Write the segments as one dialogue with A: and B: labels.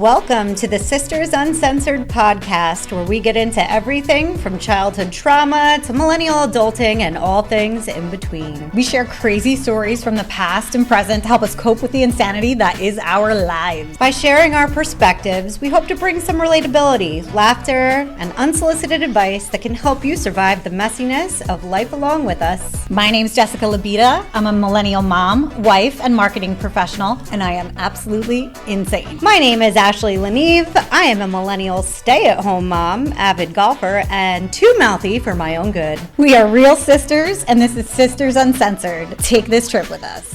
A: Welcome to the Sisters Uncensored podcast, where we get into everything from childhood trauma to millennial adulting and all things in between.
B: We share crazy stories from the past and present to help us cope with the insanity that is our lives.
A: By sharing our perspectives, we hope to bring some relatability, laughter, and unsolicited advice that can help you survive the messiness of life along with us.
B: My name's Jessica Labita. I'm a millennial mom, wife, and marketing professional, and I am absolutely insane.
A: My name is Ashley Lanive. I am a millennial stay-at-home mom, avid golfer, and too mouthy for my own good.
B: We are real sisters, and this is Sisters Uncensored. Take this trip with us.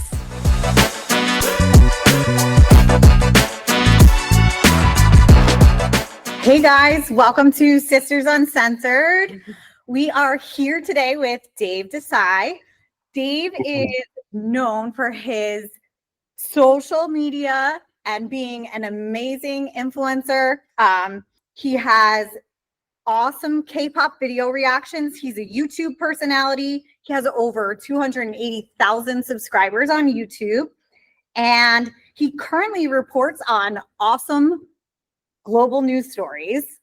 B: Hey guys, welcome to Sisters Uncensored. We are here today with Dave Disci. Dave is known for his social media and being an amazing influencer. He has awesome K-pop video reactions. He's a YouTube personality. He has over 280,000 subscribers on YouTube. And he currently reports on awesome global news stories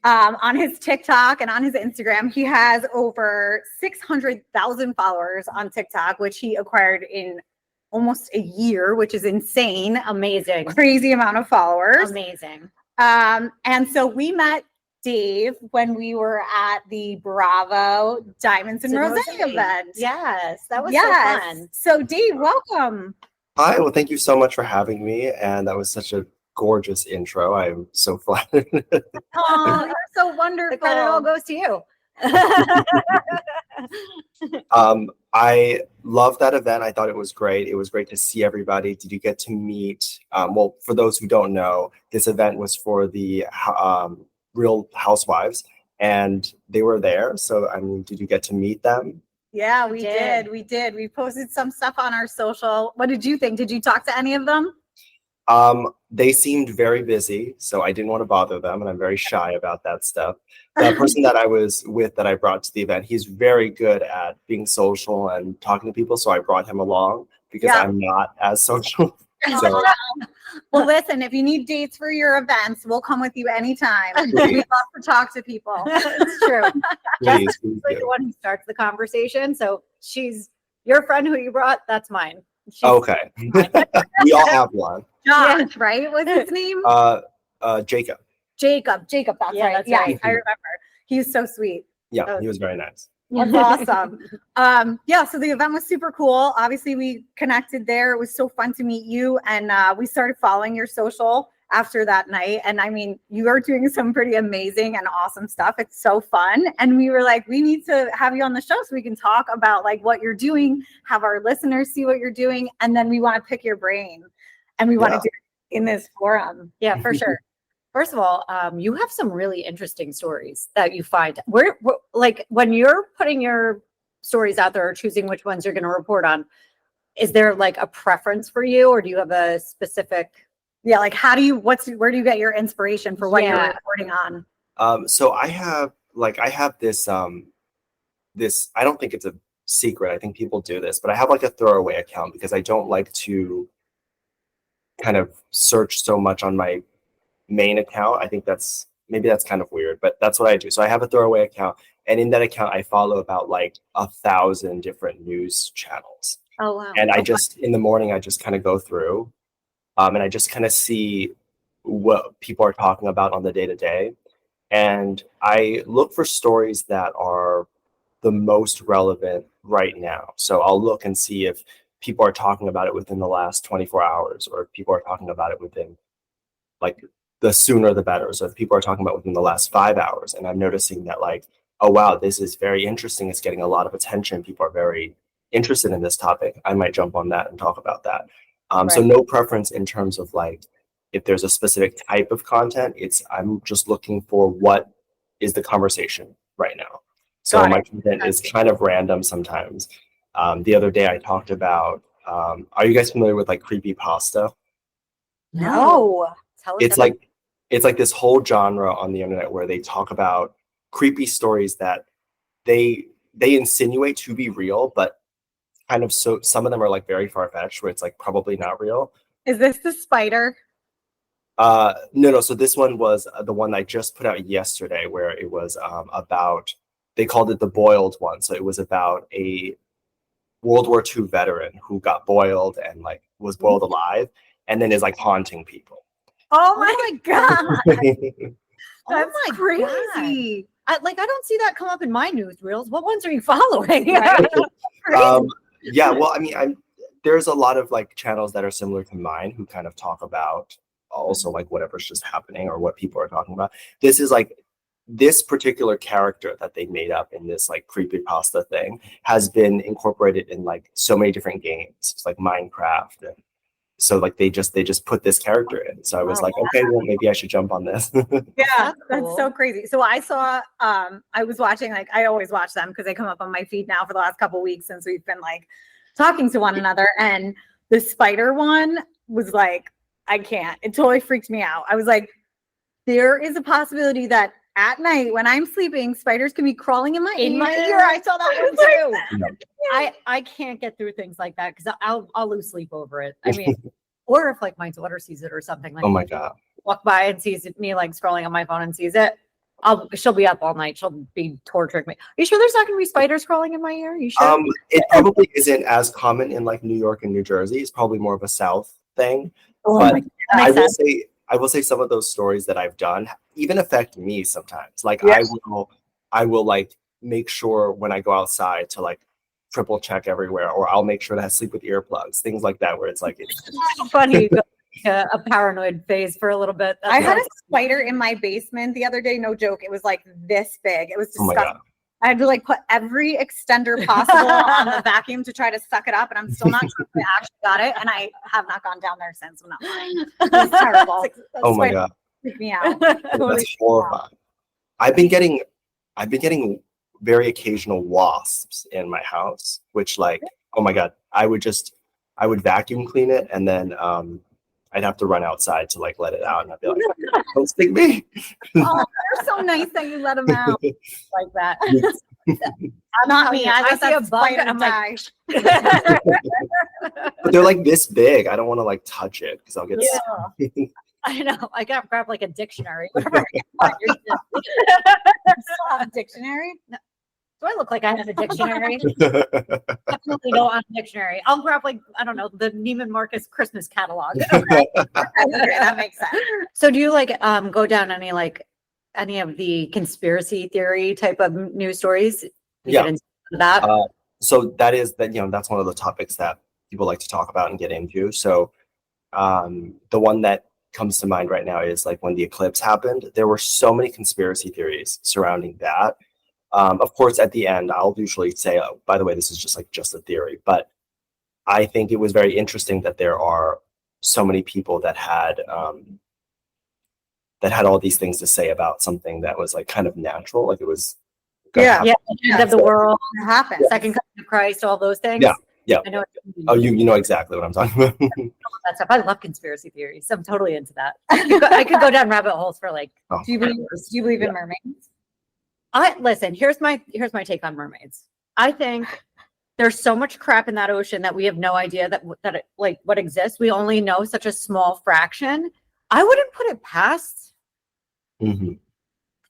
B: on his TikTok and on his Instagram. He has over 600,000 followers on TikTok, which he acquired in almost a year, which is insane.
A: Amazing.
B: Crazy amount of followers.
A: Amazing.
B: And so we met Dave when we were at the Bravo Diamonds and Rosé event.
A: Yes, that was so fun.
B: So Dave, welcome.
C: Hi, well, thank you so much for having me. And that was such a gorgeous intro. I'm so flattered.
B: Oh, you're so wonderful.
A: The credit all goes to you.
C: I love that event. I thought it was great. It was great to see everybody. Did you get to meet? Well, for those who don't know, this event was for the Real Housewives, and they were there. So, I mean, did you get to meet them?
B: Yeah, we did. We did. We posted some stuff on our social. What did you think? Did you talk to any of them?
C: They seemed very busy, so I didn't want to bother them, and I'm very shy about that stuff. The person that I was with that I brought to the event, he's very good at being social and talking to people, so I brought him along because I'm not as social. So.
B: Well, listen, if you need dates for your events, we'll come with you anytime. We love to talk to people.
A: It's true.
C: Please
A: like the one who starts the conversation. So she's your friend who you brought. That's mine.
C: Okay. We all have one.
B: Josh, right? What's his name?
C: Jacob.
B: Jacob, that's right.
A: That's
B: yeah,
A: right.
B: I remember. He was so sweet.
C: Yeah, he was very nice.
B: That's awesome. So the event was super cool. Obviously, we connected there. It was so fun to meet you. And we started following your social after that night. And I mean, you are doing some pretty amazing and awesome stuff. It's so fun. And we were like, we need to have you on the show so we can talk about like what you're doing, have our listeners see what you're doing. And then we want to pick your brain. And we want to do it in this forum.
A: Yeah, for sure. First of all, you have some really interesting stories that you find. We're like when you're putting your stories out there or choosing which ones you're going to report on, is there like a preference for you, or do you have a specific?
B: Yeah, like where do you get your inspiration for what you're reporting on?
C: So I have this this, I don't think it's a secret. I think people do this, but I have like a throwaway account because I don't like to kind of search so much on my main account. I think that's kind of weird, but that's what I do. So I have a throwaway account, and in that account I follow about like 1,000 different news channels.
B: Oh wow.
C: And I just in the morning I just kind of go through and I just kind of see what people are talking about on the day-to-day, and I look for stories that are the most relevant right now. So I'll look and see if people are talking about it within the last 24 hours, or if people are talking about it within like the sooner the better. So if people are talking about within the last 5 hours, and I'm noticing that like, oh wow, this is very interesting. It's getting a lot of attention. People are very interested in this topic. I might jump on that and talk about that. So no preference in terms of like, if there's a specific type of content, I'm just looking for what is the conversation right now. So my content is kind of random sometimes. The other day I talked about, are you guys familiar with like creepypasta?
B: No.
A: Tell us.
C: It's like this whole genre on the internet where they talk about creepy stories that they insinuate to be real, but kind of some of them are like very far-fetched where it's like probably not real.
B: Is this the spider?
C: No. So this one was the one I just put out yesterday, where it was about, they called it the boiled one. So it was about a World War II veteran who got boiled and like was boiled alive, and then is like haunting people.
B: Oh my God.
A: Oh
B: That's
A: my
B: crazy.
A: I don't see that come up in my news reels. What ones are you following?
B: Right.
C: Yeah, well, I mean, there's a lot of like channels that are similar to mine who kind of talk about also like whatever's just happening or what people are talking about. This is like this particular character that they made up in this like creepypasta thing has been incorporated in like so many different games. It's like Minecraft, and so like they just put this character in. So I was like, okay, well maybe I should jump on this.
B: Yeah, that's
A: cool.
B: so crazy. So I saw, I was watching, like, I always watch them because they come up on my feed now for the last couple of weeks since we've been like talking to one another. And the spider one was like, I can't. It totally freaked me out. I was like, there is a possibility that at night when I'm sleeping, spiders can be crawling in my ear.
A: I saw that one too. I can't get through things like that because I'll lose sleep over it. I mean, or if like my daughter sees it or something, like
C: Oh my God.
A: walk by and sees me like scrolling on my phone and sees it, she'll be up all night. She'll be torturing me. Are you sure there's not going to be spiders crawling in my ear? Are you sure?
C: It probably isn't as common in like New York and New Jersey. It's probably more of a South thing.
A: Oh
C: But
A: my God, that
C: I
A: makes
C: will
A: sense.
C: I will say some of those stories that I've done even affect me sometimes. Like
B: Yeah.
C: I will like make sure when I go outside to like triple check everywhere, or I'll make sure that I sleep with earplugs, things like that, where it's like it's
A: Funny, you go a paranoid phase for a little bit.
B: I had a
A: That's
B: spider in my basement the other day. No joke. It was like this big. It was
C: oh my
B: disgusting.
C: God.
B: I had to like put every extender possible on the vacuum to try to suck it up. And I'm still not sure if I actually got it. And I have not gone down there since. I'm not lying. It's terrible.
C: Oh my God.
B: Freak me out.
C: That's horrifying. I've been getting very occasional wasps in my house, which like, oh my God, I would vacuum clean it, and then I'd have to run outside to like let it out, and I'd be like, don't sting me.
B: Oh, they're so nice that you let them out.
A: like that.
B: Not me. I
A: I
B: let
A: see a
B: that
A: bug
B: spider
A: and I'm like,
B: die.
C: But they're like this big. I don't want to like touch it because I'll get
A: Yeah. I know. I got to grab like a dictionary. Whatever I can find.
B: Still have a dictionary.
A: Do I look like I have a dictionary? Definitely don't have a dictionary. I'll grab like, I don't know, the Neiman Marcus Christmas catalog.
B: Okay, that makes sense.
A: So do you like go down any of the conspiracy theory type of news stories? You
C: Yeah.
A: get into that?
C: So that's one of the topics that people like to talk about and get into. So the one that comes to mind right now is like when the eclipse happened, there were so many conspiracy theories surrounding that. Of course, at the end, I'll usually say, oh, by the way, this is just a theory. But I think it was very interesting that there are so many people that had all these things to say about something that was like kind of natural, like it was.
B: Yeah.
A: Yeah, the end of the world,
B: It happens.
A: second coming of Christ, all those things.
C: Yeah.
A: I know.
C: Oh, you know exactly what I'm talking about.
A: That stuff. I love conspiracy theories. I'm totally into that. I could go down rabbit holes for like.
C: Oh,
B: Do you believe in mermaids?
A: Listen. Here's my take on mermaids. I think there's so much crap in that ocean that we have no idea that it, like what exists. We only know such a small fraction. I wouldn't put it past
C: Mhm.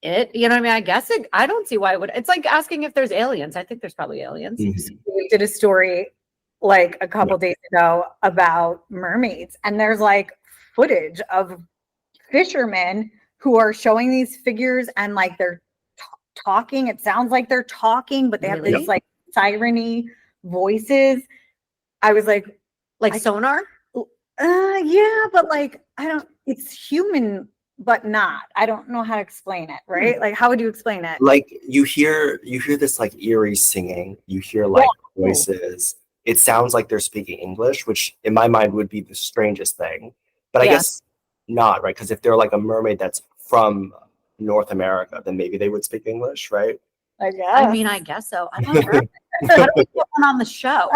A: it. You know what I mean? I guess I don't see why it would. It's like asking if there's aliens. I think there's probably aliens.
C: Mhm.
B: We did a story like a couple days ago about mermaids, and there's like footage of fishermen who are showing these figures, and like they're talking. It sounds like they're talking, but they have
A: Really?
B: these like siren-y voices. I was like,
A: Sonar.
B: yeah, but like it's human, but not. I don't know how to explain it, right? Like, how would you explain it?
C: Like you hear this like eerie singing. You hear like voices. It sounds like they're speaking English, which in my mind would be the strangest thing. But I
A: Yeah.
C: guess not, right? Because if they're like a mermaid that's from North America, then maybe they would speak English, right?
B: I guess.
A: I mean, I guess so. I don't know. How do we get one on the show?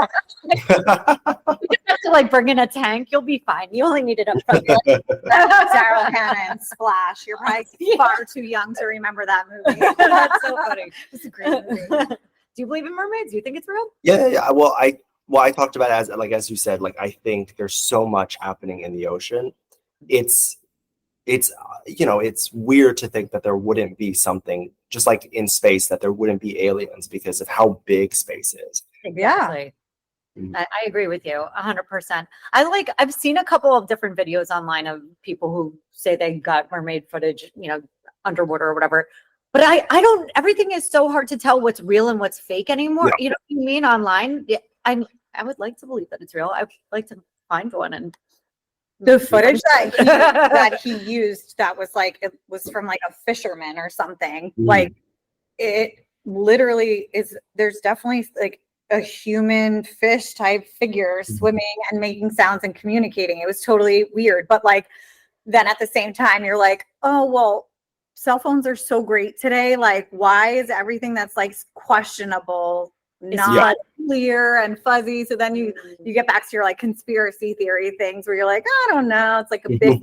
A: You just have to like bring in a tank. You'll be fine. You only need it up front.
B: Daryl Hannah and Splash. You're probably far too young to remember that movie.
A: That's so funny.
B: It's a great movie.
A: Do you believe in mermaids? Do you think it's real?
C: Yeah. Well, I talked about as you said, like I think there's so much happening in the ocean. It's it's it's weird to think that there wouldn't be something just like in space, that there wouldn't be aliens because of how big space is.
A: Exactly. I agree with you 100%. I've seen a couple of different videos online of people who say they got mermaid footage, underwater or whatever. But I don't, everything is so hard to tell what's real and what's fake anymore.
C: Yeah.
A: You know what I mean? Online. Yeah, I would like to believe that it's real. I would like to find one. And
B: the footage that he used, that was like, it was from like a fisherman or something. Like, it literally is, there's definitely like a human fish type figure swimming and making sounds and communicating. It was totally weird. But like, then at the same time, you're like, oh, well, cell phones are so great today. Like, why is everything that's like questionable not clear and fuzzy? So then you get back to your like conspiracy theory things where you're like, I don't know, it's like a big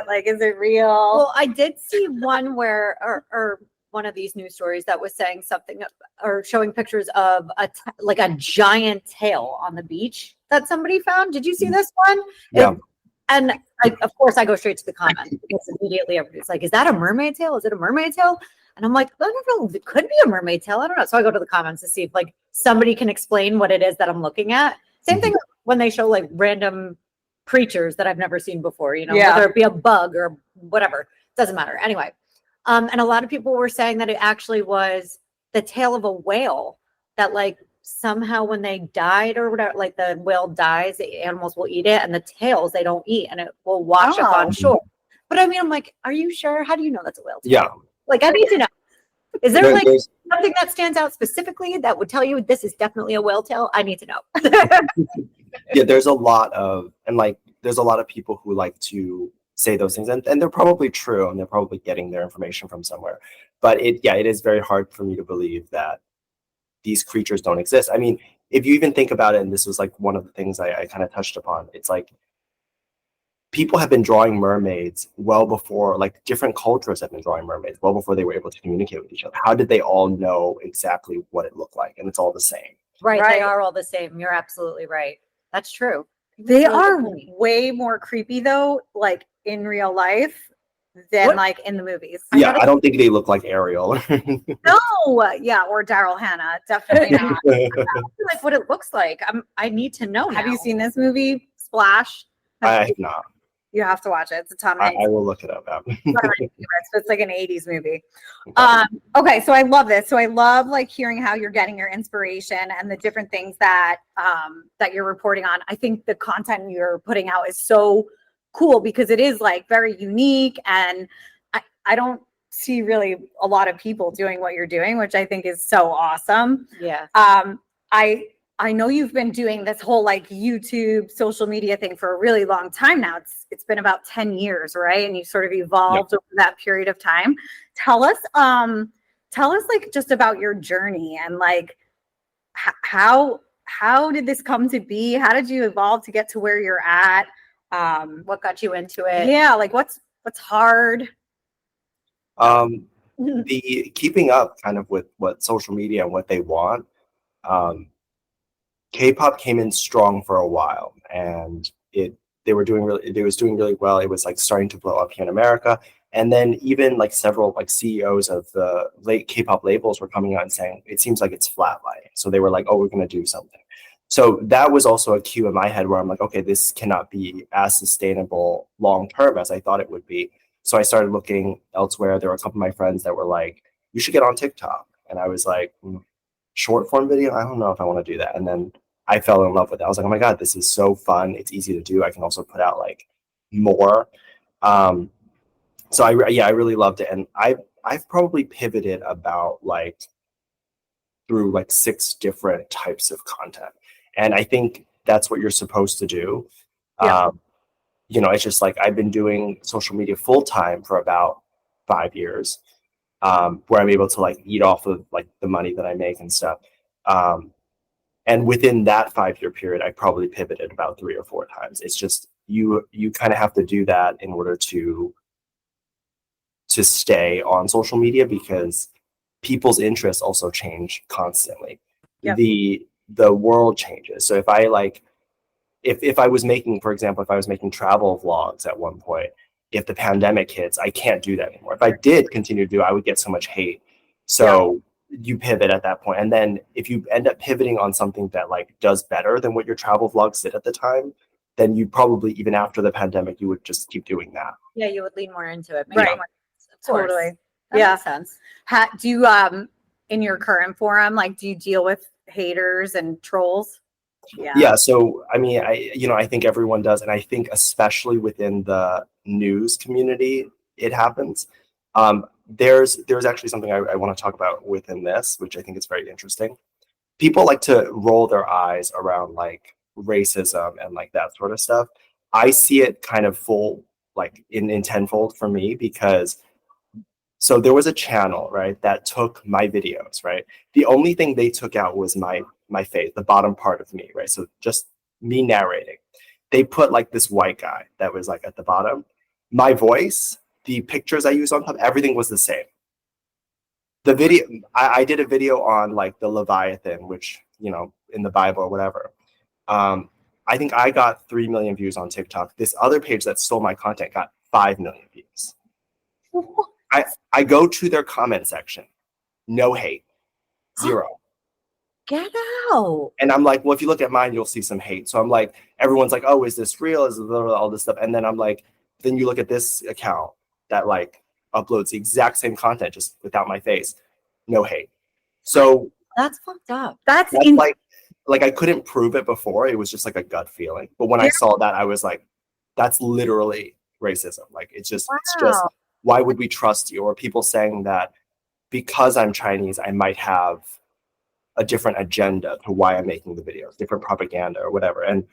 B: like, is it real?
A: Well, I did see one where or one of these news stories that was saying something or showing pictures of like a giant tail on the beach that somebody found. Did you see this one?
C: Yeah.
A: And of course, I go straight to the comments because immediately everybody's like, is that a mermaid tail? Is it a mermaid tail? And I'm like, I don't know. It could be a mermaid tail. I don't know. So I go to the comments to see if like somebody can explain what it is that I'm looking at. Same thing when they show like random creatures that I've never seen before, whether it be a bug or whatever. Doesn't matter. Anyway. And a lot of people were saying that it actually was the tail of a whale that like somehow when they died or whatever, like the whale dies, the animals will eat it and the tails they don't eat and it will wash up on shore. But I mean, I'm like, are you sure? How do you know that's a whale tail?
C: Yeah.
A: Like, I need to know. Is there like something that stands out specifically that would tell you this is definitely a whale tail? I need to know.
C: Yeah, there's a lot of people who like to say those things, and they're probably true, and they're probably getting their information from somewhere. But it is very hard for me to believe that these creatures don't exist. I mean, if you even think about it, and this was like one of the things I kind of touched upon, it's like people have been drawing mermaids well before, like different cultures have been drawing mermaids well before they were able to communicate with each other. How did they all know exactly what it looked like? And it's all the same.
A: Right. They are all the same. You're absolutely right. That's true.
B: They are way more creepy though, like in real life than like in the movies.
C: Yeah, I don't think they look like Ariel.
B: No, yeah, or Daryl Hannah, definitely not.
A: Like what it looks like. I need to know.
B: Have you seen this movie, Splash?
C: I have not.
B: You have to watch it. It's a Tom Hanks.
C: I will look it up.
B: It's like an 80s movie. Okay, so I love this. So I love like hearing how you're getting your inspiration and the different things that that you're reporting on. I think the content you're putting out is so cool because it is like very unique, and I don't see really a lot of people doing what you're doing, which I think is so awesome.
A: Yeah.
B: I know you've been doing this whole like YouTube social media thing for a really long time now. It's been about 10 years, right? And you sort of evolved over that period of time. Tell us like just about your journey and like how did this come to be? How did you evolve to get to where you're at?
A: What got you into it?
B: Yeah, like what's hard?
C: The keeping up kind of with what social media and what they want. K-pop came in strong for a while, and it was doing really well. It was like starting to blow up here in America, and then even like several like CEOs of the late K-pop labels were coming out and saying it seems like it's flatlining. So they were like, oh, we're going to do something. So that was also a cue in my head where I'm like, okay, this cannot be as sustainable long term as I thought it would be. So I started looking elsewhere. There were a couple of my friends that were like, you should get on TikTok, and I was like, short form video, I don't know if I want to do that. And then I fell in love with it. I was like, oh my God, this is so fun. It's easy to do. I can also put out like more. So I really loved it. And I've probably pivoted about like through like 6 different types of content. And I think that's what you're supposed to do.
B: Yeah.
C: It's just like I've been doing social media full time for about 5 years, where I'm able to like eat off of like the money that I make and stuff. And within that 5-year period, I probably pivoted about 3 or 4 times. It's just you kind of have to do that in order to stay on social media, because people's interests also change constantly.
B: Yep.
C: The world changes. So if I like, if I was making, for example, if I was making travel vlogs at one point, if the pandemic hits, I can't do that anymore. If I did continue to do it, I would get so much hate. So you pivot at that point. And then if you end up pivoting on something that like does better than what your travel vlogs did at the time, then you probably, even after the pandemic, you would just keep doing that.
A: Yeah, you would lean more into it.
B: Right.
A: More sense, of course.
B: Totally.
A: That
B: Yeah.
A: makes sense.
B: Do you in your current forum, like, do you deal with haters and trolls?
C: Yeah. So, I mean, I think everyone does. And I think especially within the news community, it happens. There's actually something I want to talk about within this, which I think is very interesting. People like to roll their eyes around like racism and like that sort of stuff. I see it kind of full, like in tenfold for me, because so there was a channel, right, that took my videos, right? The only thing they took out was my face, the bottom part of me, right? So just me narrating. They put like this white guy that was like at the bottom. My voice, the pictures I used on top, everything was the same. The video, I did a video on like the Leviathan, which, in the Bible or whatever. I think I got 3 million views on TikTok. This other page that stole my content got 5 million views. I go to their comment section, no hate, 0.
A: Get out.
C: And I'm like, well, if you look at mine, you'll see some hate. So I'm like, everyone's like, oh, is this real? Is all this stuff? And then I'm like, then you look at this account that like uploads the exact same content, just without my face, no hate. So
A: That's fucked up.
B: That's
C: like I couldn't prove it before. It was just like a gut feeling. But when I saw that, I was like, that's literally racism. Like it's just why would we trust you? Or people saying that because I'm Chinese, I might have a different agenda to why I'm making the videos, different propaganda or whatever. And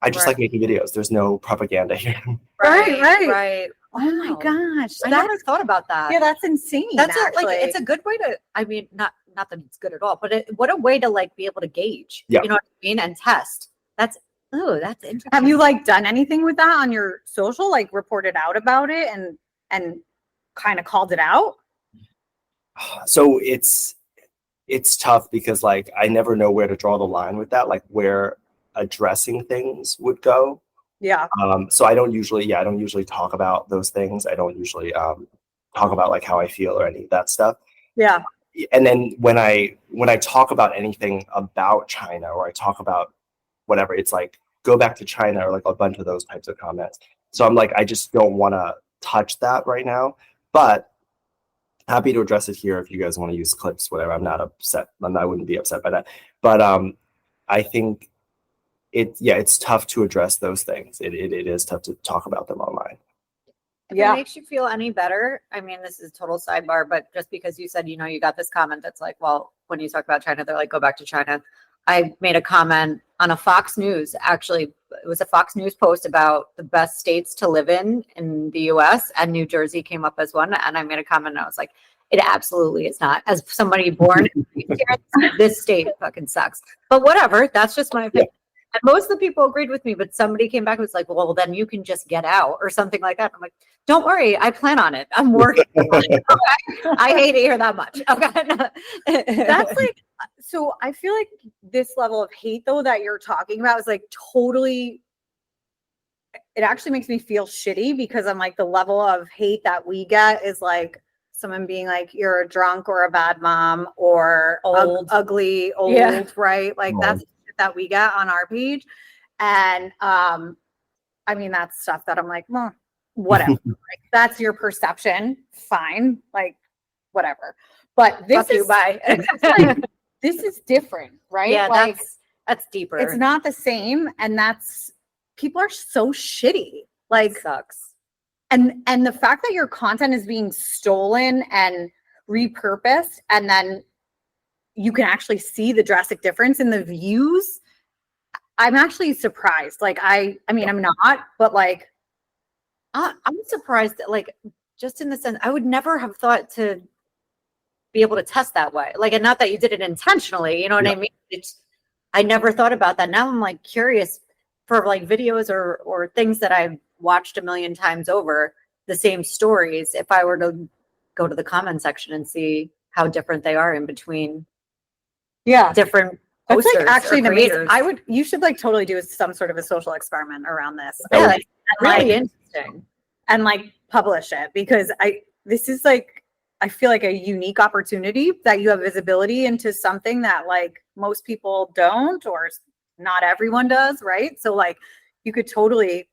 C: I just like making videos. There's no propaganda here.
A: Right.
B: Oh my gosh.
A: I never thought about that.
B: Yeah, that's insane.
A: That's it's a good way to, I mean, not that it's good at all, but what a way to like be able to gauge,
C: Yeah.
A: you know what I mean? And test. That's interesting.
B: Have you like done anything with that on your social, like reported out about it and kind of called it out?
C: So it's tough because like I never know where to draw the line with that, like where addressing things would go.
B: Yeah.
C: So I don't usually talk about those things. I don't usually talk about like how I feel or any of that stuff.
B: Yeah.
C: And then when I talk about anything about China or I talk about whatever, it's like go back to China or like a bunch of those types of comments. So I'm like, I just don't want to touch that right now, but happy to address it here if you guys want to use clips, whatever. I'm not upset. I wouldn't be upset by that. But I think it's tough to address those things. It is tough to talk about them online.
A: If it makes you feel any better, I mean, this is a total sidebar, but just because you said, you got this comment that's like, well, when you talk about China, they're like, go back to China. I made a comment on a Fox News, actually, it was a Fox News post about the best states to live in the US, and New Jersey came up as one. And I made a comment and I was like, it absolutely is not. As somebody born in this state fucking sucks. But whatever, that's just my opinion. And most of the people agreed with me, but somebody came back and was like, well, then you can just get out or something like that. I'm like, don't worry, I plan on it. I'm working on it. Okay? I hate it here that much. Okay.
B: That's like, so I feel like this level of hate though that you're talking about is like totally, it actually makes me feel shitty because I'm like, the level of hate that we get is like someone being like, you're a drunk or a bad mom or
A: old,
B: ugly, old, right? Like that's that we get on our page. And I mean, that's stuff that I'm like, well, whatever. Like, that's your perception. Fine. Like, whatever. But this is
A: bye.
B: like, this is different, right?
A: Yeah,
B: like
A: that's deeper.
B: It's not the same. And people are so shitty. Like
A: it sucks.
B: And the fact that your content is being stolen and repurposed, and then you can actually see the drastic difference in the views. I'm actually surprised. Like, I mean, I'm not, but like,
A: I'm surprised that like, just in the sense, I would never have thought to be able to test that way. Like, and not that you did it intentionally, you know what I mean? I never thought about that. Now I'm like curious for like videos or things that I've watched a million times over, the same stories, if I were to go to the comment section and see how different they are in between different posters.
B: That's like actually
A: amazing.
B: You should like totally do some sort of a social experiment around this.
A: Yeah, that's really interesting.
B: and like publish it, because this is like, I feel like a unique opportunity that you have visibility into something that like most people don't, or not everyone does, right? So like you could totally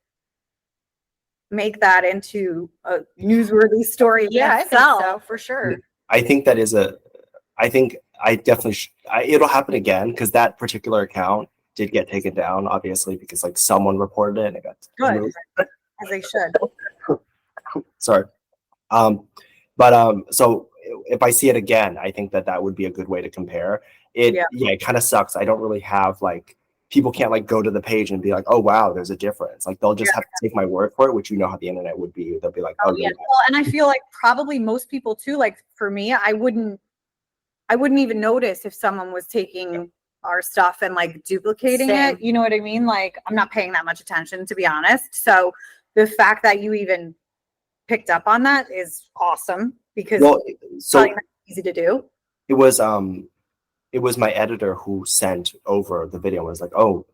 B: make that into a newsworthy story.
A: Yeah, I think
B: itself.
A: so, for sure.
C: I think that is I think I definitely, it'll happen again, because that particular account did get taken down, obviously, because like someone reported it and it got
B: Good,
C: removed.
B: as they should.
C: Sorry. So if I see it again, I think that would be a good way to compare it.
B: Yeah.
C: It kind of sucks. I don't really have like, people can't like go to the page and be like, oh wow, there's a difference. Like they'll just have to take my word for it, which you know how the internet would be. They'll be like,
B: Oh yeah. Well, and I feel like probably most people too, like for me, I wouldn't even notice if someone was taking our stuff and like duplicating
A: Same.
B: it. You know what I mean? Like I'm not paying that much attention, to be honest. So the fact that you even picked up on that is awesome, because it's probably not easy to do.
C: It was my editor who sent over the video and was like, oh,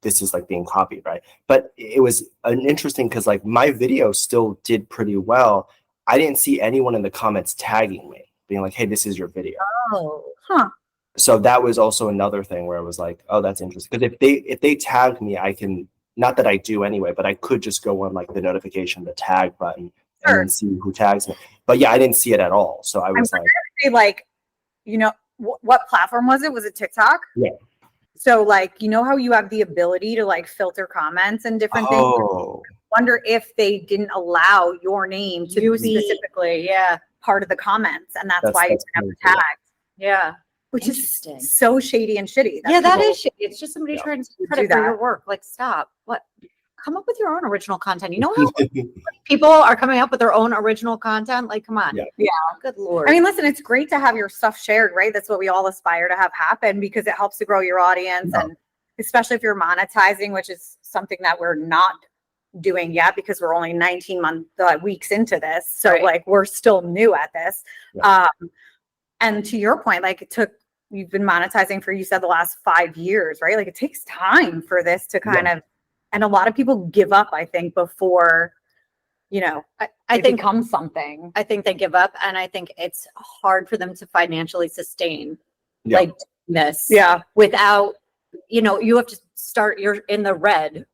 C: this is like being copied, right? But it was an interesting, because like my video still did pretty well. I didn't see anyone in the comments tagging me, being like, hey, this is your video.
A: Oh,
B: Huh.
C: So that was also another thing where I was like, oh, that's interesting. Because if they tagged me, I can, not that I do anyway, but I could just go on like the notification, the tag button, and then see who tags me. But yeah, I didn't see it at all. So I was
B: like, you know, what platform was it? Was it TikTok?
C: Yeah.
B: So like, you know how you have the ability to like filter comments and different things?
C: Oh.
B: Wonder if they didn't allow your name to
A: you
B: be
A: specifically, yeah.
B: part of the comments, and that's why you have the
C: crazy.
B: tags.
A: Yeah.
B: Which is
A: Interesting.
B: so shady and shitty.
A: Yeah, that
C: people-
A: is shitty. It's just somebody
C: Yeah.
A: trying to
B: Do
A: credit for your
B: that.
A: work. Like, stop. What? Come up with your own original content. You know how people are coming up with their own original content? Like, come on.
C: Yeah.
B: Yeah.
A: Good Lord.
B: I mean, listen, it's great to have your stuff shared, right? That's what we all aspire to have happen, because it helps to grow your audience.
C: Yeah.
B: And especially if you're monetizing, which is something that we're not doing yet, because we're only 19 weeks into this. So
A: Right.
B: like we're still new at this.
C: Yeah.
B: And to your point, like you've been monetizing for, you said, the last 5 years, right? Like it takes time for this to kind of, and a lot of people give up, I think, before, you know,
A: I
B: it
A: think
B: becomes something.
A: I think they give up, and I think it's hard for them to financially sustain
C: Yeah.
A: like this.
B: Yeah.
A: Without, you have to start. You're in the red,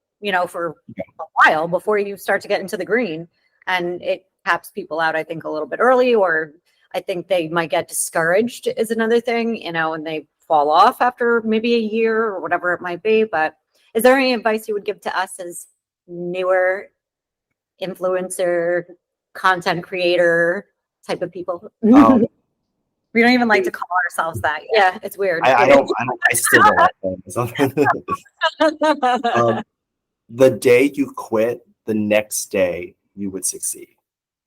A: for a while before you start to get into the green, and it taps people out, I think, a little bit early, or I think they might get discouraged is another thing, and they fall off after maybe a year or whatever it might be. But is there any advice you would give to us as newer influencer, content creator type of people?
B: We don't even like to call ourselves that yet.
A: Yeah, it's weird.
C: I still don't like them. The day you quit, the next day you would succeed.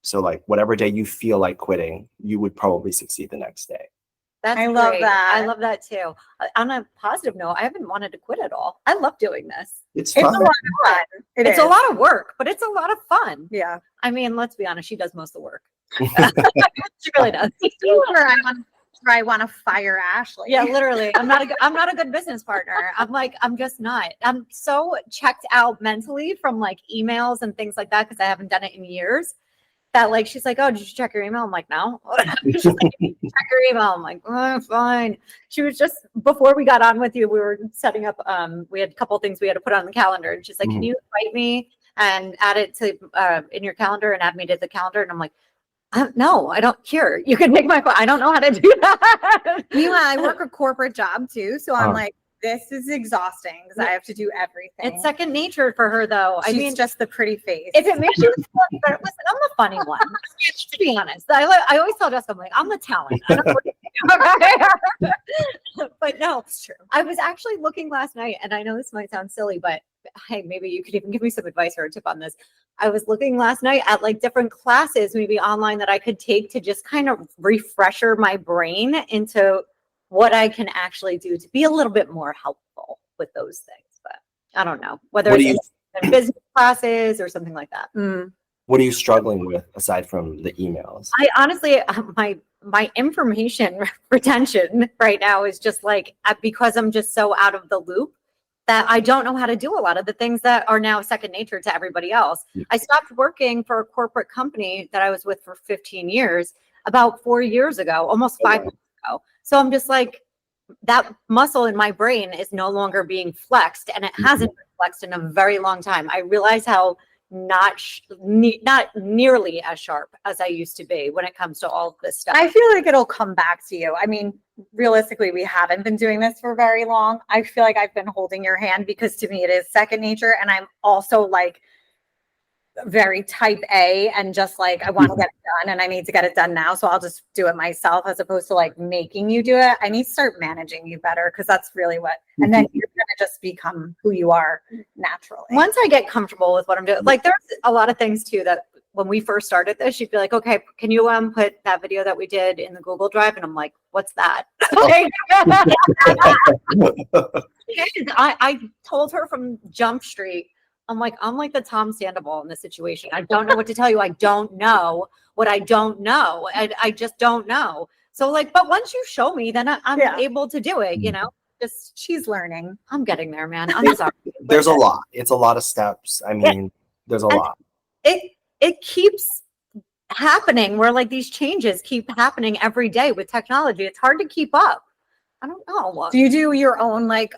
C: So like whatever day you feel like quitting, you would probably succeed the next day.
A: That's
B: I love
A: great.
B: that.
A: I love that too. On a positive note, I haven't wanted to quit at all. I love doing this.
C: It's
B: It's
C: fun.
B: a lot of fun.
A: It's a lot of work, but it's a lot of fun.
B: Yeah.
A: I mean, let's be honest, she does most of the work. She really does.
B: I want to fire Ashley.
A: Yeah, literally. I'm not a good business partner. I'm just not. I'm so checked out mentally from like emails and things like that, because I haven't done it in years. That like, she's like, oh, did you check your email? I'm like, no. She's like, check your email. I'm like, oh, fine. She was just, before we got on with you, we were setting up, we had a couple things we had to put on the calendar. And she's like, can you invite me and add it to in your calendar and add me to the calendar? And I'm like, no, I don't. Here, you can make my phone. I don't know how to do that.
B: Meanwhile, I work a corporate job too. So I'm like, this is exhausting because I have to do everything.
A: It's second nature for her, though.
B: She's
A: I mean,
B: just the pretty face.
A: if it makes you feel better, listen, I'm the funny one. To be honest, I always tell Jessica, I'm like, I'm the talent. I don't know what to do. But no, it's true. I was actually looking last night, and I know this might sound silly, but hey, maybe you could even give me some advice or a tip on this. I was looking last night at like different classes, maybe online, that I could take to just kind of refresher my brain into what I can actually do to be a little bit more helpful with those things. But I don't know whether it's in business classes or something like that.
C: What are you struggling with aside from the emails?
A: I honestly, my information retention right now is just like, because I'm just so out of the loop. that I don't know how to do a lot of the things that are now second nature to everybody else.
C: Yeah.
A: I stopped working for a corporate company that I was with for 15 years about 4 years ago, almost 5 years ago. So I'm just like, that muscle in my brain is no longer being flexed, and it hasn't been flexed in a very long time. I realize how not nearly as sharp as I used to be when it comes to all of this stuff.
B: I feel like it'll come back to you. I mean, realistically, we haven't been doing this for very long. I feel like I've been holding your hand because to me it is second nature. And I'm also like very type A and just like, I want to get it done and I need to get it done now. So I'll just do it myself as opposed to like making you do it. I need to start managing you better because that's really what, and then you're going to just become who you are naturally.
A: Once I get comfortable with what I'm doing, like there's a lot of things too that when we first started this, she'd be like, okay, can you put that video that we did in the Google Drive? And I'm like, what's that? I told her from Jump Street, I'm like the Tom Sandoval in this situation. I don't know what to tell you. I don't know what I don't know. I just don't know. So like, but once you show me, then I'm able to do it, you know? Just
B: she's learning.
A: I'm getting there, man. I'm sorry.
C: There's a lot. It's a lot of steps. I mean, there's a lot.
A: It keeps happening where like these changes keep happening every day with technology. It's hard to keep up. I don't know.
B: Do you do your own like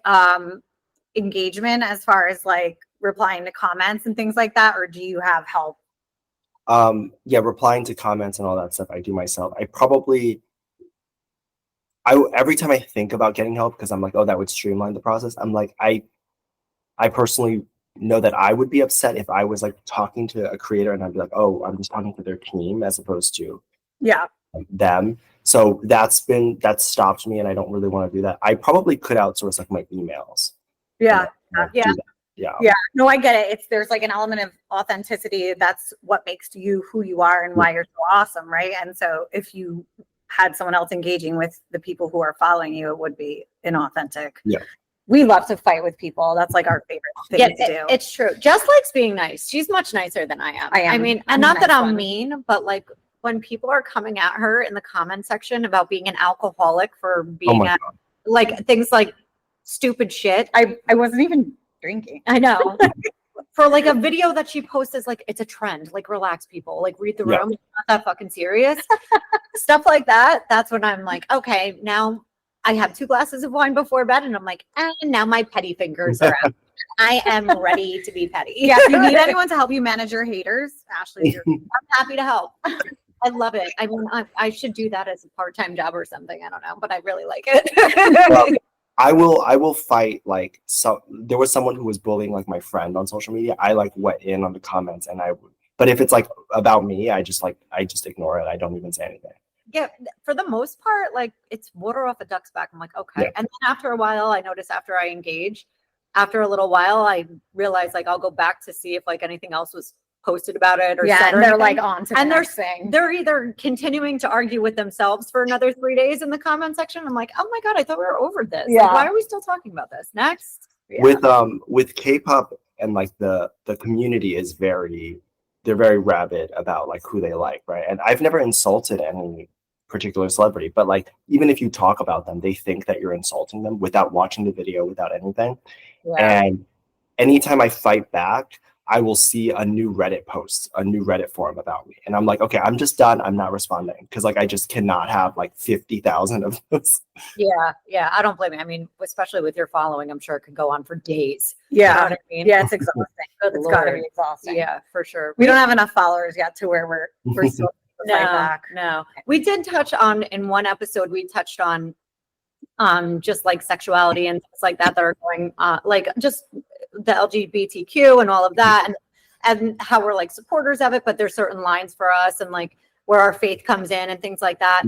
B: engagement as far as like replying to comments and things like that, or do you have help?
C: Yeah, replying to comments and all that stuff I do myself. Every time I think about getting help, because I'm like, oh, that would streamline the process, I'm like, I personally know that I would be upset if I was like talking to a creator and I'd be like, oh, I'm just talking to their team as opposed to them. So that stopped me, and I don't really want to do that. I probably could outsource like my emails.
B: Yeah.
C: Yeah.
B: No, I get it. There's like an element of authenticity. That's what makes you who you are and why you're so awesome, right? And so if you had someone else engaging with the people who are following you, it would be inauthentic.
C: Yeah.
B: We love to fight with people. That's like our favorite thing to do.
A: It's true. Just likes being nice. She's much nicer than I am. I mean, and not that I'm mean, but like when people are coming at her in the comment section about being an alcoholic for being like things like stupid shit.
B: I wasn't even drinking.
A: I know. For like a video that she posts is like, it's a trend. Like, relax, people. Like, read the room. It's not that fucking serious. Stuff like that. That's when I'm like, okay, now I have 2 glasses of wine before bed, and I'm like, and now my petty fingers are out. I am ready to be petty.
B: Yeah, if you need anyone to help you manage your haters, Ashley,
A: I'm happy to help. I love it. I mean, I should do that as a part-time job or something. I don't know, but I really like it.
C: Well, I will fight like there was someone who was bullying like my friend on social media. I like went in on the comments and but if it's like about me, I just ignore it. I don't even say anything.
A: Yeah, for the most part, like it's water off a duck's back. I'm like, okay. Yeah. And then after a while, I notice after I engage, after a little while, I realize like I'll go back to see if like anything else was posted about it or
B: said,
A: and
B: they're like on to the next thing.
A: They're either continuing to argue with themselves for another 3 days in the comment section. I'm like, oh my God, I thought we were over this.
B: Yeah.
A: Like, why are we still talking about this? Next.
C: Yeah. With K-pop and like the community is they're very rabid about like who they like, right? And I've never insulted any particular celebrity, but like even if you talk about them, they think that you're insulting them without watching the video, without anything. Yeah. And anytime I fight back, I will see a new Reddit post, a new Reddit forum about me. And I'm like, okay, I'm just done. I'm not responding. Because like I just cannot have like 50,000 of those.
A: Yeah. I don't blame you. I mean, especially with your following, I'm sure it could go on for days.
B: Yeah.
A: You know what I mean?
B: Yeah, it's exhausting. It's gotta be exhausting.
A: Yeah, for sure.
B: We don't have enough followers yet to where we're still back.
A: No. We did touch on in one episode, we touched on just like sexuality and things like that are going like just the LGBTQ and all of that and how we're like supporters of it, but there's certain lines for us and like where our faith comes in and things like that.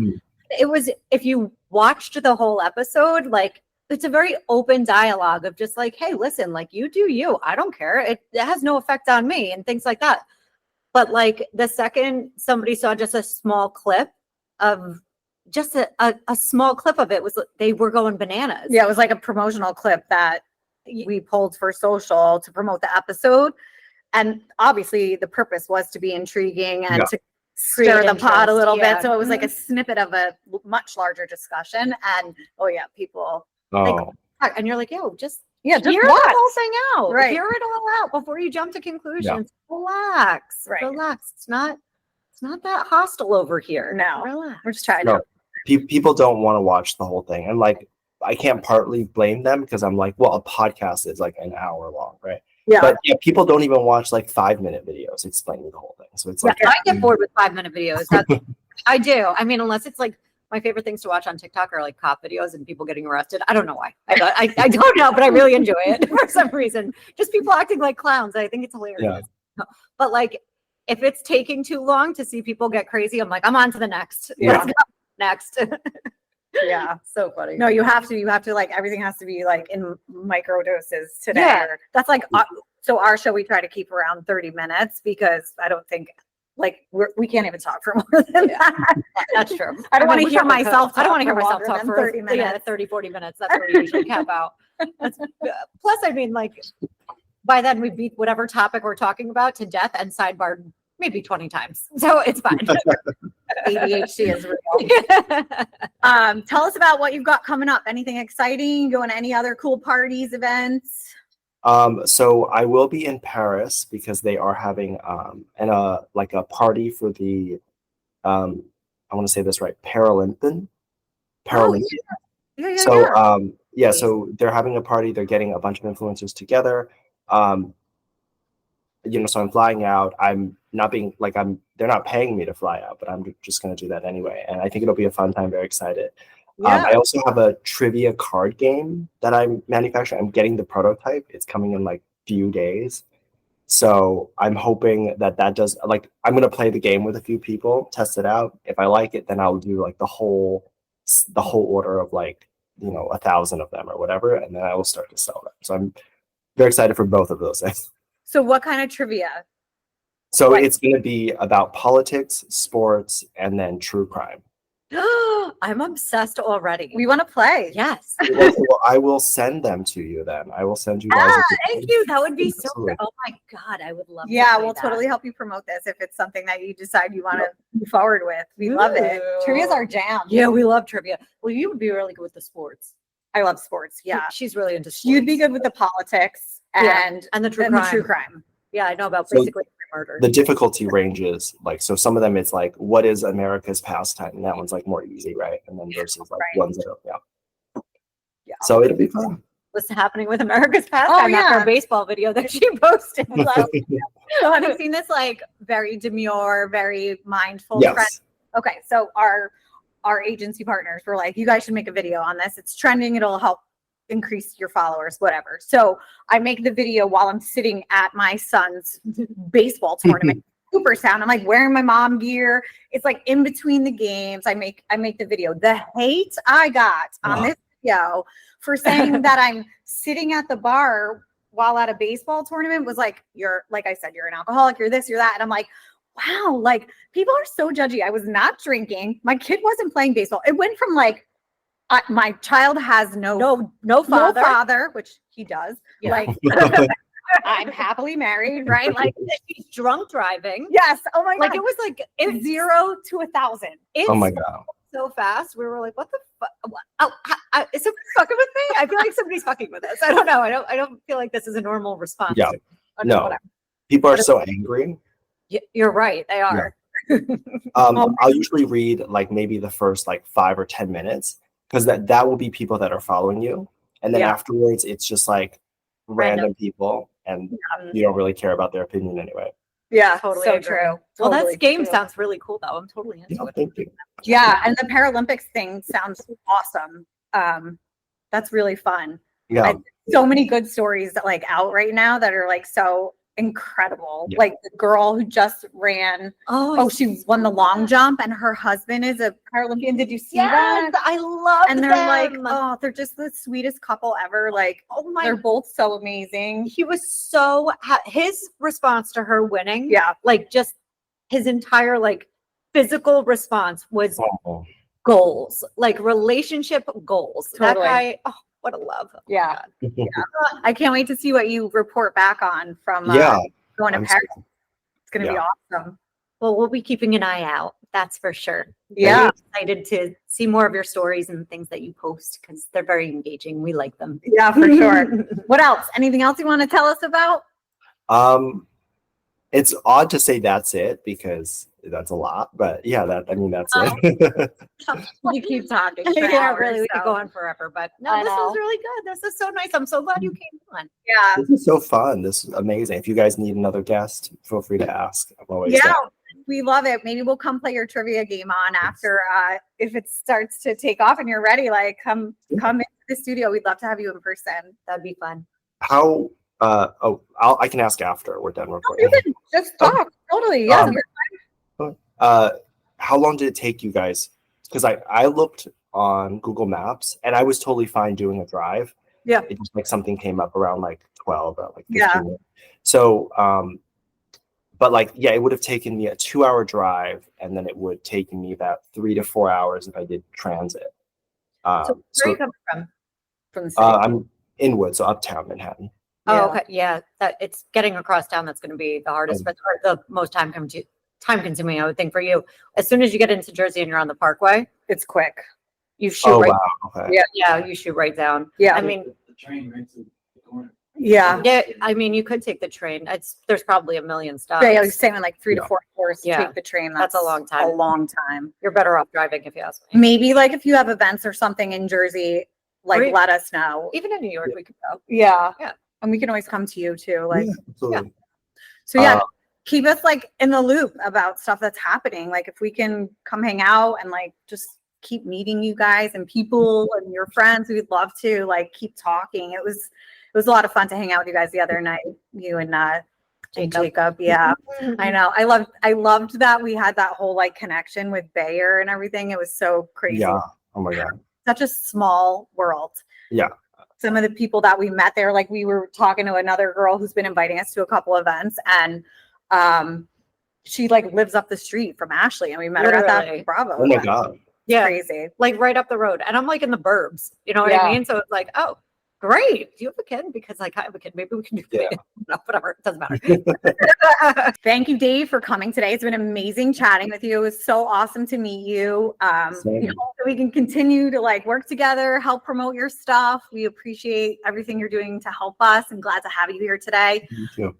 A: It was, if you watched the whole episode, like it's a very open dialogue of just like, hey, listen, like you do you, I don't care. It has no effect on me and things like that. But like the second somebody saw just a small clip of just a small clip of it, was they were going bananas.
B: Yeah, it was like a promotional clip that we pulled for social to promote the episode. And obviously the purpose was to be intriguing and to stir the pot a little bit. So it was like a snippet of a much larger discussion. And people like, and you're like, yo, just Yeah, just
A: hear
B: watch.
A: the whole thing out.
B: Right.
A: Hear it all out before you jump to conclusions. Relax.
B: Right.
A: Relax. It's not that hostile over here.
B: No.
A: Relax.
B: We're just trying
C: No,
B: to.
C: people don't want to watch the whole thing, and like I can't partly blame them because I'm like, well, a podcast is like an hour long, right?
B: Yeah.
C: But yeah, people don't even watch like 5-minute videos explaining the whole thing. So it's like,
A: I get bored with 5-minute videos. I do. I mean, unless it's like my favorite things to watch on TikTok are like cop videos and people getting arrested. I don't know why. I don't know, but I really enjoy it for some reason. Just people acting like clowns. I think it's hilarious.
C: Yeah.
A: But like, if it's taking too long to see people get crazy, I'm like, I'm on to the next.
C: Yeah.
A: Let's go next.
B: Yeah.
A: So funny.
B: No, you have to like, everything has to be like in micro doses today.
A: Yeah.
B: That's like, so our show, we try to keep around 30 minutes because I don't think like we can't even talk for more than that.
A: That's true.
B: I don't want to
A: we
B: hear
A: probably
B: myself
A: could. I don't want to
B: talk
A: hear
B: for
A: myself
B: longer
A: talk
B: than
A: for
B: 30 minutes.
A: 30, 40 minutes. That's where we usually cap out. Plus, I mean, like, by then we beat whatever topic we're talking about to death and sidebarred maybe 20 times. So it's fine.
B: ADHD is real. Tell us about what you've got coming up. Anything exciting? Going to any other cool parties, events?
C: So I will be in Paris because they are having like a party for the I want to say this right, Paralympian.
A: Yeah.
C: So so they're having a party. They're getting a bunch of influencers together. So I'm flying out. I'm not being like they're not paying me to fly out, but I'm just going to do that anyway. And I think it'll be a fun time. Very excited. I also have a trivia card game that I'm manufacturing. I'm getting the prototype. It's coming in like few days. So I'm hoping that does, like, I'm going to play the game with a few people, test it out. If I like it, then I'll do like the whole order of like, 1,000 of them or whatever. And then I will start to sell them. So I'm very excited for both of those things.
B: So what kind of trivia?
C: So it's going to be about politics, sports, and then true crime.
A: I'm obsessed already.
B: We want to play.
A: Yes.
C: Well, I will send them to you then. I will send you guys.
A: Thank you. That would be so
C: Absolutely.
A: great. Oh my God. I would love to
B: Yeah,
A: play
B: we'll
A: that.
B: totally help you promote this if it's something that you decide you want to move forward with. We love it.
A: Ooh.
B: Trivia's our jam.
A: Yeah, we love trivia. Well, you would be really good with the sports.
B: I love sports. Yeah.
A: She's really into sports.
B: You'd be good with the politics and
A: and the true
B: and
A: crime.
B: the true crime.
A: Yeah, I know about
C: So
A: basically murder.
C: The difficulty ranges, like, so some of them it's like, what is America's pastime? And that one's like more easy, right? And then versus like
B: Right.
C: ones that are, yeah. So it'll be fun.
A: What's happening with America's pastime after
B: yeah.
A: a baseball video that she posted?
B: So have you seen this like very demure, very mindful trend?
C: Yes.
B: Okay, so our agency partners were like, you guys should make a video on this. It's trending. It'll help increase your followers, whatever. So I make the video while I'm sitting at my son's baseball tournament. Super sound. I'm like wearing my mom gear. It's like in between the games. I make the video. The hate I got on this video for saying that I'm sitting at the bar while at a baseball tournament was like, like I said, you're an alcoholic, you're this, you're that. And I'm like, wow, like people are so judgy. I was not drinking. My kid wasn't playing baseball. It went from like, my child has no father, which he does.
A: Yeah.
B: Like I'm happily married, right? Like
A: She's drunk driving.
B: yes. Oh my
A: Like
B: god.
A: it was like
B: It's 0 to 1,000.
C: Oh my God.
A: So fast. We were like, what the fuck? Is somebody fucking with me? I feel like somebody's fucking with us. I don't know. I don't feel like this is a normal response.
C: Yeah. No.
A: Whatever.
C: People are so angry.
A: You're right. They are.
C: I'll usually read like maybe the first like 5 or 10 minutes because that will be people that are following you. And then afterwards, it's just like random people and you don't really care about their opinion anyway.
B: Yeah,
A: Totally
B: so
A: agree.
B: true.
A: Well,
B: Totally
A: that game
B: true.
A: sounds really cool, though. I'm totally into it.
C: Thank you.
B: Yeah, and the Paralympics thing sounds awesome. That's really fun.
C: Yeah.
B: So many good stories that like out right now that are like so incredible.
C: Yeah.
B: Like the girl who just ran. Oh, she won the long jump, and her husband is a Paralympian. Did you see that?
A: I love
B: And they're
A: them.
B: like, oh, they're just the sweetest couple ever. Like,
A: oh my,
B: they're both so amazing.
A: he was so his response to her winning.
B: Yeah.
A: Like just his entire like physical response was
C: Oh.
A: goals, like relationship goals.
B: Totally.
A: That guy, oh, what a love. Oh my
B: Yeah.
A: God.
B: I can't wait to see what you report back on from
C: Yeah.
B: going to
C: I'm
B: Paris.
C: so-
B: It's going to be awesome.
A: Well, we'll be keeping an eye out. That's for sure.
B: Yeah.
A: Very excited to see more of your stories and things that you post because they're very engaging. We like them.
B: Yeah, for sure. What else? Anything else you want to tell us about?
C: It's odd to say that's it because that's a lot, but yeah, that's it.
B: You keep talking.
A: Yeah, really, we could go on forever, but no,
B: I
A: this
B: know.
A: was really good. This is so nice. I'm so glad you came on.
B: Yeah.
C: This is so fun. This is amazing. If you guys need another guest, feel free to ask. I'm always
B: Yeah.
C: down.
B: We love it. Maybe we'll come play your trivia game on after if it starts to take off and you're ready. Like come into the studio. We'd love to have you in person.
A: That'd be fun.
C: How? I can ask after we're done recording.
B: You can just talk. Totally. Yeah.
C: How long did it take you guys? Because I looked on Google Maps and I was totally fine doing a drive.
B: Yeah.
C: It just like something came up around like 12 or like 15
B: Yeah.
C: minutes. So but like yeah, it would have taken me a 2-hour drive and then it would take me about 3 to 4 hours if I did transit.
A: So where are you coming from?
B: From the city.
C: I'm Inwood, so uptown Manhattan.
A: Oh,
B: Yeah.
A: okay. Yeah, that it's getting across town that's going to be the hardest, but or the most time consuming, I would think, for you. As soon as you get into Jersey and you're on the Parkway,
B: It's quick.
A: you shoot
C: Oh
A: right.
C: wow. Okay.
B: Yeah.
A: Yeah, you shoot right down.
B: Yeah.
A: I mean,
D: The train right to the corner.
B: Yeah.
A: yeah. I mean, you could take the train. There's probably a million stops.
B: Yeah, I was saying like 3 to
C: Yeah.
B: 4 hours to
A: Yeah.
B: take the train.
A: That's a long time.
B: A long time.
A: You're better off driving if you ask me.
B: Maybe like if you have events or something in Jersey, like
A: Or-
B: let us know.
A: Even in New York, we could go.
B: Yeah.
A: Yeah.
B: And we can always come to you too. Like,
C: Yeah, absolutely.
B: so yeah,
C: Uh,
B: keep us like in the loop about stuff that's happening. Like if we can come hang out and like just keep meeting you guys and people and your friends, we'd love to like keep talking. It was a lot of fun to hang out with you guys the other night, you and Jacob. Yeah. I know. I loved that we had that whole like connection with Bayer and everything. It was so crazy.
C: Yeah. Oh my god.
B: Such a small world.
C: Yeah.
B: Some of the people that we met there, like we were talking to another girl who's been inviting us to a couple events, and she like lives up the street from Ashley, and we met her at
A: Literally.
B: that Bravo.
C: Oh my
B: event.
C: god.
A: Yeah,
B: Crazy.
A: like right up the road, and I'm like in the burbs. You know what
B: Yeah.
A: I mean? So it's like, oh, great. Do you have a kid? Because like I have a kid. Maybe we can do
C: Yeah.
A: no, whatever. It doesn't matter.
B: Thank you, Dave, for coming today. It's been amazing chatting with you. It was so awesome to meet you.
C: Same.
B: We hope that we can continue to like work together, help promote your stuff. We appreciate everything you're doing to help us, and glad to have you here today.
C: You too.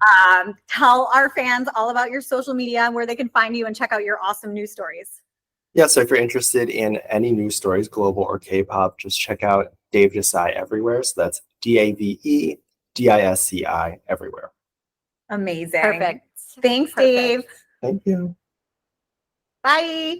B: Tell our fans all about your social media and where they can find you and check out your awesome news stories.
C: Yeah, so if you're interested in any news stories, global or K-pop, just check out Dave Disci everywhere. So that's DAVEDISCI everywhere.
B: Amazing.
A: Perfect.
B: Thanks,
A: Perfect.
B: Dave.
C: Thank you.
B: Bye.